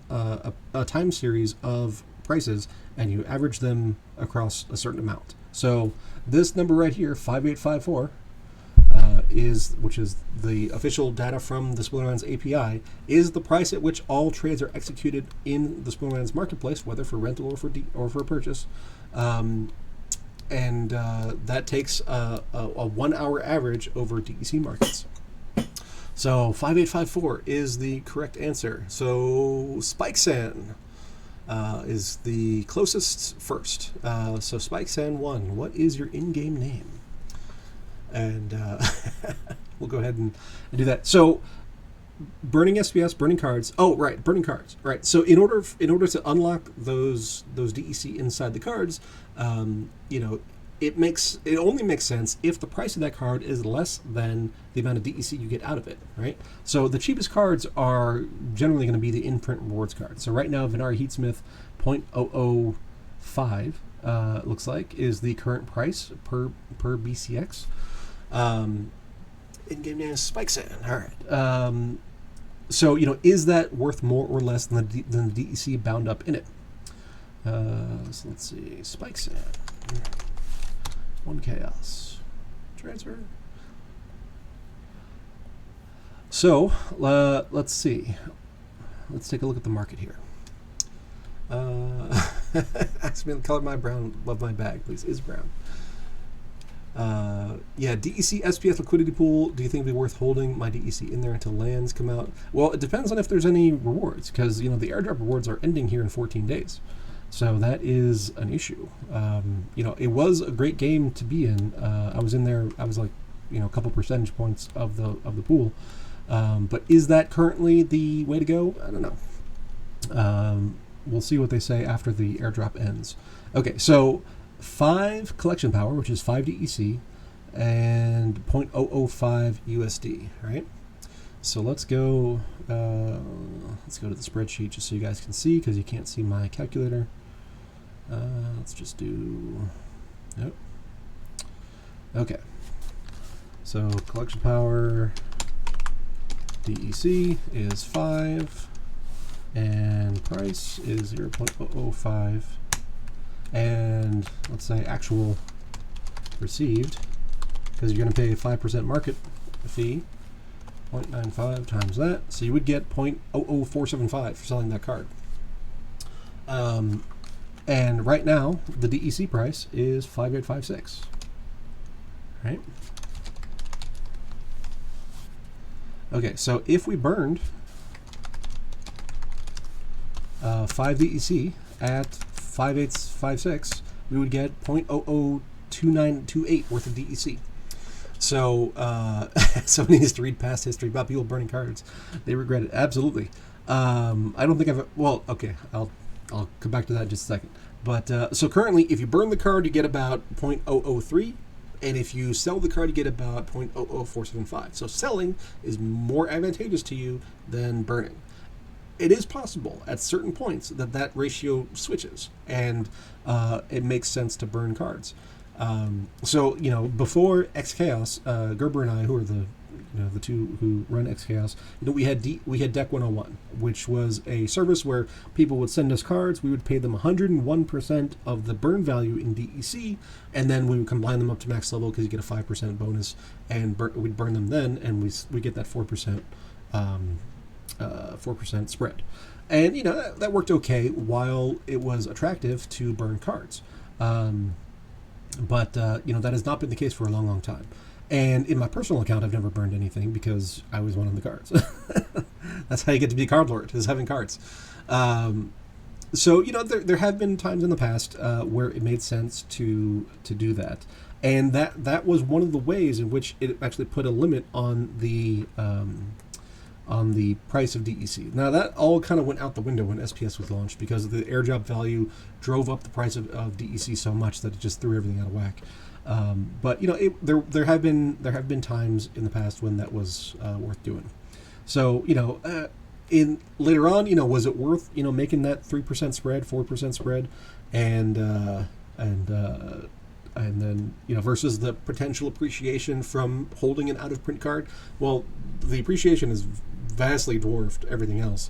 time series of prices and you average them across a certain amount. So this number right here, 5854, which is the official data from the Splinterlands API, is the price at which all trades are executed in the Splinterlands marketplace, whether for rental or for purchase. And that takes a 1 hour average over DEC markets. So 5854 is the correct answer. So Spikesan is the closest first. So Spikesan 1, what is your in-game name? And we'll go ahead and do that. So burning SPS, burning cards. Oh, right, burning cards. Right. So in order to unlock those DEC inside the cards, you know, it only makes sense if the price of that card is less than the amount of DEC you get out of it, right? So the cheapest cards are generally going to be the in-print rewards cards. So right now, Venari Heatsmith 0.005 looks like is the current price per BCX. In-game name is Spike Sand. All right. So you know, is that worth more or less than the DEC bound up in it? So let's see, Spike Sand. 1 chaos. Transfer. So, let's see. Let's take a look at the market here. Ask me the color of my brown, love my bag, please. Is brown. Yeah, DEC SPS liquidity pool. Do you think it'd be worth holding my DEC in there until lands come out? Well, it depends on if there's any rewards, because you know the airdrop rewards are ending here in 14 days. So that is an issue. You know, it was a great game to be in. I was in there. I was like, you know, a couple percentage points of the pool. But is that currently the way to go? I don't know. We'll see what they say after the airdrop ends. Okay, so 5 collection power, which is 5 DEC, and 0.005 USD. Right. So let's go. Let's go to the spreadsheet just so you guys can see, because you can't see my calculator. Let's just do. Nope. Okay. So collection power DEC is 5, and price is 0.005, and let's say actual received, because you're going to pay a 5% market fee. 0.95 times that, so you would get 0.00475 for selling that card. And right now, the DEC price is 5856. Right? Okay, so if we burned 5 DEC at 5856, we would get 0.002928 worth of DEC. So somebody needs to read past history about people burning cards. They regret it. Absolutely. I don't think I've. Well, okay. I'll come back to that in just a second. But so currently, if you burn the card, you get about 0.003, and if you sell the card, you get about 0.00475. So selling is more advantageous to you than burning. It is possible at certain points that ratio switches, and it makes sense to burn cards. So you know, before X Chaos, Gerber and I, who are the two who run X Chaos, you know, we had Deck 101, which was a service where people would send us cards. We would pay them 101% of the burn value in DEC, and then we would combine them up to max level because you get a 5% bonus, and we'd burn them then, and we get that 4% 4% spread. And you know, that worked okay while it was attractive to burn cards. But you know, that has not been the case for a long, long time. And in my personal account, I've never burned anything because I always won on the cards. That's how you get to be a card lord, is having cards. So you know, there have been times in the past where it made sense to do that, and that was one of the ways in which it actually put a limit on the price of DEC. Now that all kind of went out the window when SPS was launched, because the airdrop value drove up the price of DEC so much that it just threw everything out of whack. But you know, there have been times in the past when that was worth doing. So you know, in later on, you know, was it worth, you know, making that 3% spread, 4% spread, and then, you know, versus the potential appreciation from holding an out of print card? Well, the appreciation is vastly dwarfed everything else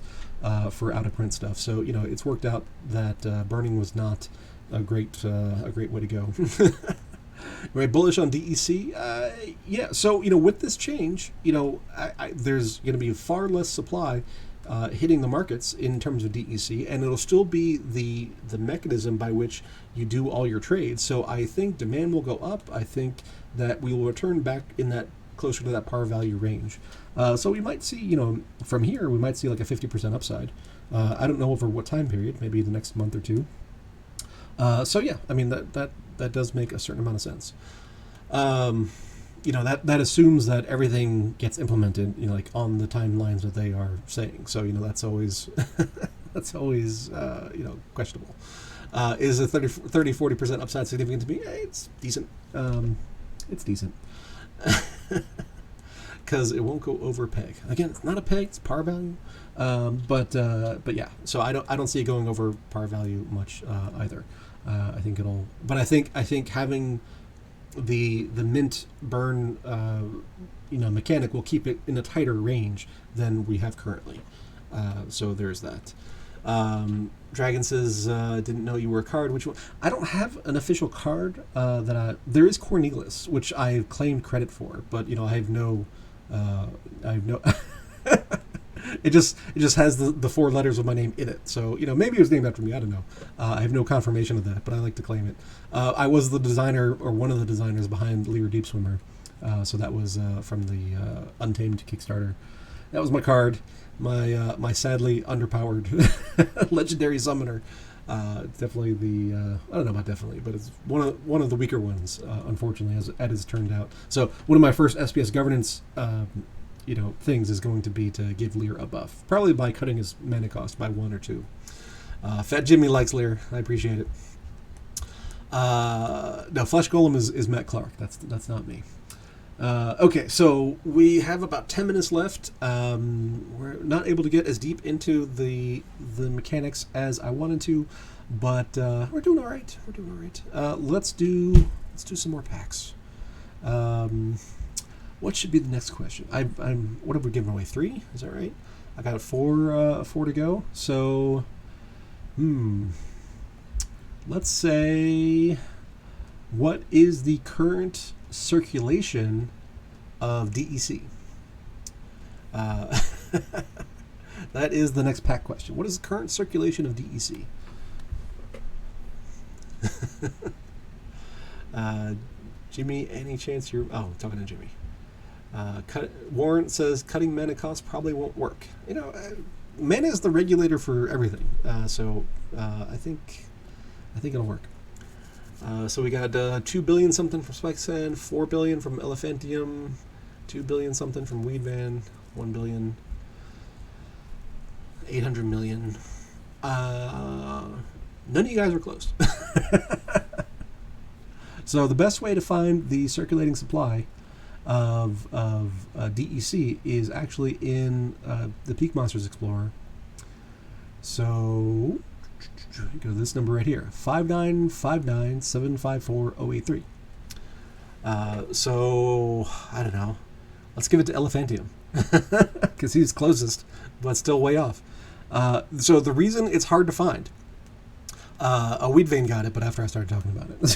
for out of print stuff. So you know, it's worked out that burning was not a great way to go. Right, bullish on DEC. Yeah. So you know, with this change, you know, there's going to be far less supply hitting the markets in terms of DEC, and it'll still be the mechanism by which you do all your trades. So I think demand will go up. I think that we will return back in that closer to that par value range. So we might see, you know, from here we might see like a 50% upside. I don't know over what time period, maybe the next month or two. So yeah, I mean that does make a certain amount of sense. that assumes that everything gets implemented, like on the timelines that they are saying. So that's always that's always questionable. Is a 30-40% upside significant to me? It's decent. It's decent. Because it won't go over peg. Again, it's not a peg; it's par value. But yeah. So I don't see it going over par value much either. I think it'll. But I think having the mint burn mechanic will keep it in a tighter range than we have currently. So there's that. Dragon says, didn't know you were a card. Which one? I don't have an official card there is Cornelius, which I've claimed credit for, but I have no it just has the 4 letters of my name in it. So maybe it was named after me. I don't know. I have no confirmation of that, but I like to claim it. I was the designer, or one of the designers, behind Lear Deep Swimmer. So that was from the Untamed Kickstarter. That was my card. My sadly underpowered legendary summoner. Definitely I don't know about definitely, but it's one of the weaker ones, unfortunately, as it has turned out. So one of my first SPS governance things is going to be to give Lear a buff, probably by cutting his mana cost by 1 or 2. Fat Jimmy likes Lear. I appreciate it. No, Flesh Golem is Matt Clark. That's not me. Okay, so we have about 10 minutes left. We're not able to get as deep into the mechanics as I wanted to, but we're doing all right. Let's do some more packs. What should be the next question? What have we given away? 3? Is that right? I got 4 to go. So, let's say, what is the current circulation of DEC? That is the next pack question. What is the current circulation of DEC? Jimmy, any chance you're... Oh, talking to Jimmy. Warren says cutting mana costs probably won't work. Mana is the regulator for everything. So I think it'll work. So we got 2 billion something from Spike Sand, 4 billion from Elephantium, 2 billion something from Weed Van, 1 billion, 800 million. None of you guys are close. So the best way to find the circulating supply of DEC is actually in the Peak Monsters Explorer. So go to this number right here, 5959754 So I don't know. Let's give it to Elephantium because he's closest, but still way off. So the reason it's hard to find, a Weed Vein got it, but after I started talking about it,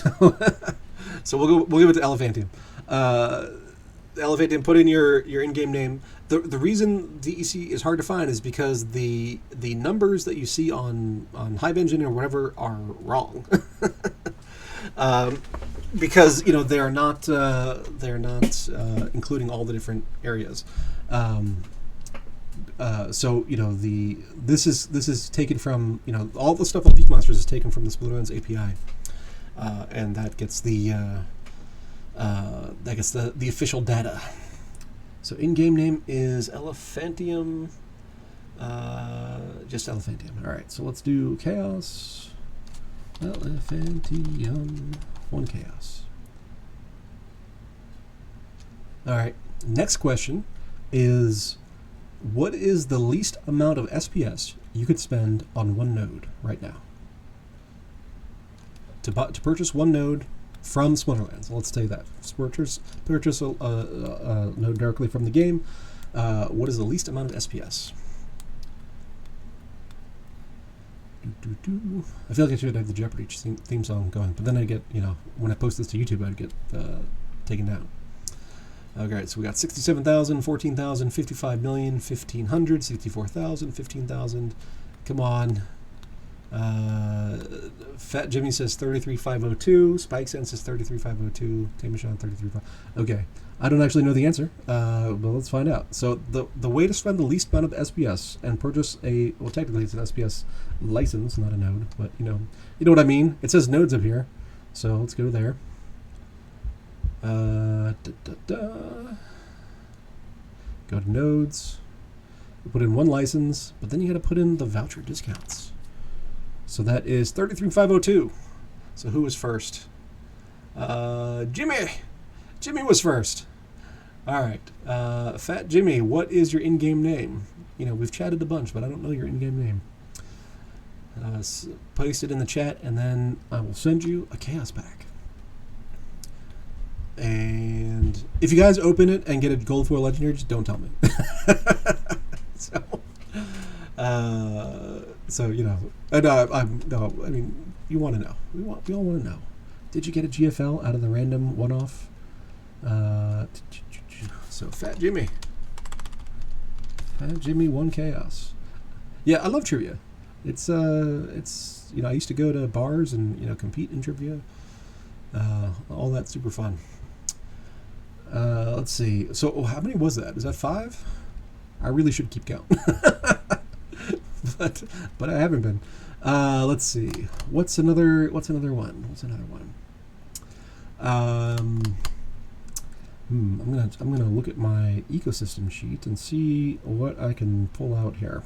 so we'll give it to Elephantium. Elephantium, put in your in-game name. The reason DEC is hard to find is because the numbers that you see on Hive Engine or whatever are wrong. Because they're not including all the different areas. So this is taken from all the stuff on Peak Monsters is taken from the Splinterlands API, and that gets the official data. So in-game name is Elephantium, just Elephantium. All right, so let's do Chaos. Elephantium, 1 Chaos. All right, next question is, what is the least amount of SPS you could spend on one node right now? To purchase one node from Splinterlands. Let's say that. Purchase a node directly from the game. What is the least amount of SPS? I feel like I should have the Jeopardy theme song going, but then I get, when I post this to YouTube, I'd get taken down. Okay, so we got 67,000, 14,000, 55 million, 1,500, 64,000, 15,000. Come on. Fat Jimmy says 33,502. Spike Sense says 33,502. Tamashon 33,502. Okay, I don't actually know the answer, but let's find out. So the way to spend the least amount of SPS and purchase technically it's an SPS license, not a node, but you know what I mean. It says nodes up here, so let's go there. Da, da, da. Go to nodes. You put in one license, but then you got to put in the voucher discounts. So that is 33,502. So who was first? Jimmy. Jimmy was first. All right. Fat Jimmy, what is your in-game name? You know, we've chatted a bunch, but I don't know your in-game name. Post it in the chat, and then I will send you a chaos pack. And if you guys open it and get a gold foil legendary, just don't tell me. So you know, I mean, you want to know. We all want to know. Did you get a GFL out of the random one-off? So Fat Jimmy won chaos. Yeah, I love trivia. It's you know, I used to go to bars and, you know, compete in trivia. All that's super fun. Let's see. So how many was that? Is that 5? I really should keep count. but I haven't been. Let's see. What's another one? I'm gonna look at my ecosystem sheet and see what I can pull out here.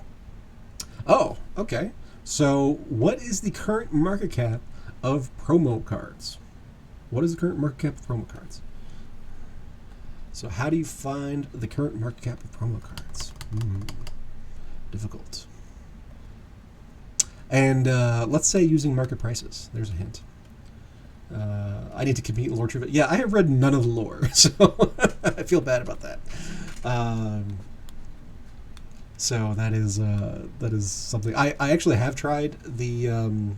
Oh, okay. So what is the current market cap of promo cards? What is the current market cap of promo cards? So how do you find the current market cap of promo cards? Difficult. And let's say using market prices. There's a hint. I need to compete in lore trivia. Yeah, I have read none of the lore, so I feel bad about that. So that is something I actually have tried. The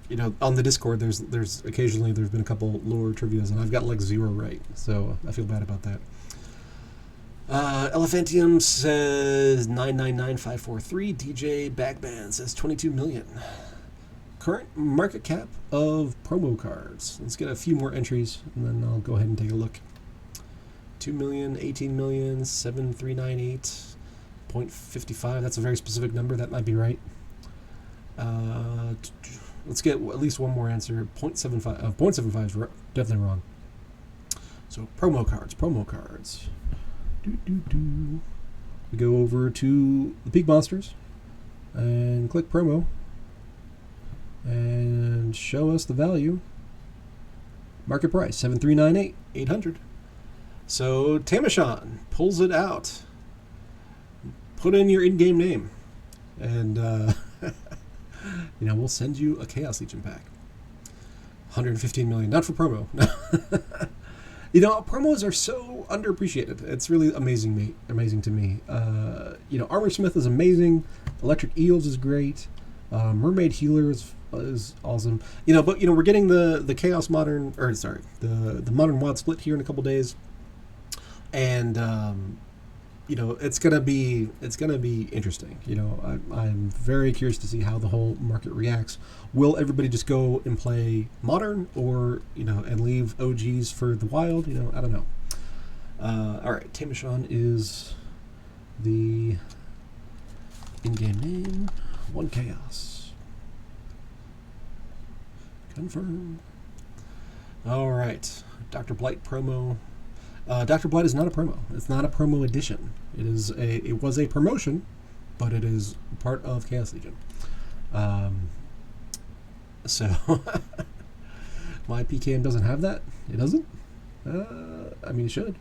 you know, on the Discord, there's occasionally been a couple lore trivias, and I've got like 0 right, so I feel bad about that. Elephantium says 999543. DJ Backband says 22 million. Current market cap of promo cards. Let's get a few more entries, and then I'll go ahead and take a look. 2 million, 18 million, 7398.55. That's a very specific number. That might be right. Let's get at least one more answer. 0.75. 0.75 is definitely wrong. So promo cards. We go over to the Peak Monsters and click promo and show us the value. Market price 7398, 800. So Tamashan pulls it out. Put in your in-game name, and you know, we'll send you a Chaos Legion pack. 115 million, not for promo. You know, promos are so underappreciated. It's really amazing to me. You know, Armor Smith is amazing. Electric Eels is great. Mermaid Healer is awesome. You know, but you know, we're getting the Chaos Modern, or sorry, the Modern WoD split here in a couple days, and you know, it's gonna be interesting. You know, I'm very curious to see how the whole market reacts. Will everybody just go and play Modern, or you know, and leave OGs for the Wild? You know, I don't know. All right, Tamashan is the in-game name. 1 Chaos. Confirm. All right, Dr. Blight promo. Dr. Blight is not a promo. It's not a promo edition. It was a promotion, but it is part of Chaos Legion. So my PKM doesn't have that. It doesn't. I mean, it should.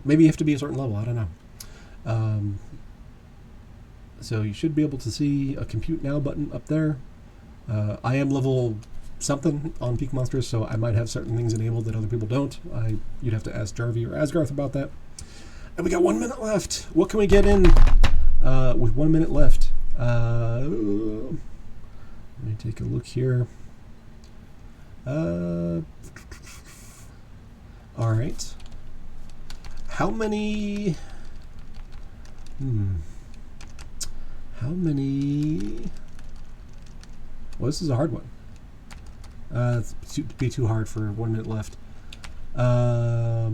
Maybe you have to be a certain level. I don't know. So you should be able to see a Compute Now button up there. I am level something on Peak Monsters, so I might have certain things enabled that other people don't. You'd have to ask Jarvie or Asgarth about that. And we got 1 minute left. What can we get in with 1 minute left? Let me take a look here. All right. How many? Well, this is a hard one. It's be too hard for 1 minute left. How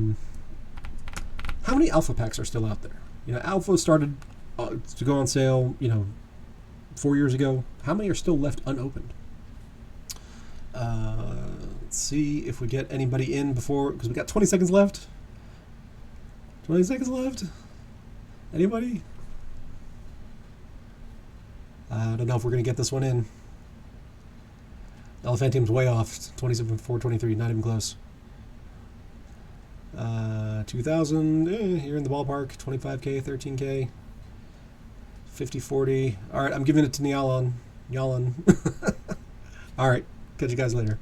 many alpha packs are still out there? You know, alpha started to go on sale, you know, 4 years ago. How many are still left unopened? Let's Let's see if we get anybody in before, because we got 20 seconds left. 20 seconds left. Anybody? I don't know if we're going to get this one in. Elephantium's way off. 27, 423, not even close. 2,000, you're in the ballpark. 25K, 13K. 50, 40. All right, I'm giving it to Nyalan. All right, catch you guys later.